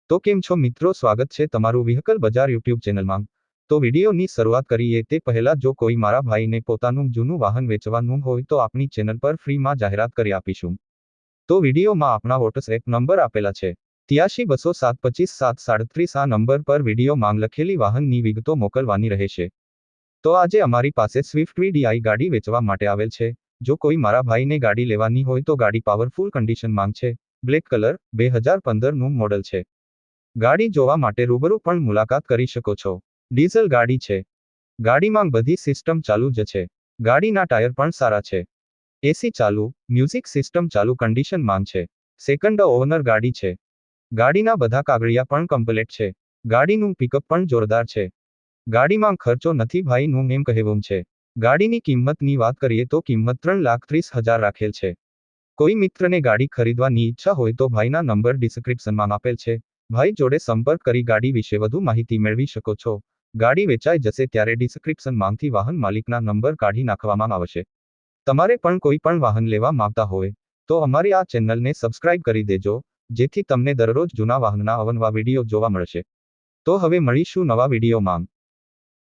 તો કેમ છો મિત્રો, સ્વાગત છે તમારું વ્હીકલ બજાર યુટ્યુબ ચેનલમાં। તો વિડીયોની શરૂઆત કરીએ તે પહેલા જો કોઈ મારા ભાઈને પોતાનું જૂનું વાહન વેચવાનું હોય તો આપણી ચેનલ પર ફ્રીમાં જાહેરાત કરી આપીશું। તો વિડીયોમાં આપણા વોટ્સએપ નંબર આપેલા છે 8320725737 આ નંબર પર વિડીયો માંગ લખેલી વાહનની વિગતો મોકલવાની રહેશે। તો આજે અમારી પાસે સ્વિફ્ટ વીડીઆઈ ગાડી વેચવા માટે આવેલ છે। જો કોઈ મારા ભાઈને ગાડી લેવાની હોય તો ગાડી પાવરફુલ કન્ડિશન માંગ છે, બ્લેક કલર, 2015નું મોડલ છે। ગાડી જોવા માટે રૂબરૂ પણ મુલાકાત કરી શકો છો। ડીઝલ ગાડી છે। ગાડીમાં બધી સિસ્ટમ ચાલુ જ છે। ગાડીના ટાયર પણ સારા છે। એસી ચાલુ, મ્યુઝિક સિસ્ટમ ચાલુ કન્ડિશન માંગ છે। સેકન્ડ ઓનર ગાડી છે। ગાડીના બધા કાગળિયા પણ કમ્પ્લીટ છે। ગાડીનું પિકઅપ પણ જોરદાર છે। ગાડીમાં ખર્ચો નથી ભાઈનું એમ કહેવું છે। ગાડીની કિંમતની વાત કરીએ તો કિંમત 3,30,000 રાખેલ છે। કોઈ મિત્રને ગાડી ખરીદવાની ઈચ્છા હોય તો ભાઈના નંબર ડિસ્ક્રિપ્શનમાં આપેલ છે। ભાઈ જોડે સંપર્ક કરી ગાડી વિશે વધુ માહિતી મેળવી શકો છો। ગાડી વેચાઈ જશે ત્યારે ડિસ્ક્રિપ્શનમાંથી વાહન માલિકના નંબર કાઢી નાખવામાં આવશે। તમારે પણ કોઈ પણ વાહન લેવા માંગતા હોય તો અમારી આ ચેનલને સબસ્ક્રાઇબ કરી દેજો, જેથી તમને દરરોજ જૂના વાહનના અવનવા વિડીયો જોવા મળશે। તો હવે મળીશું નવા વિડીયોમાં।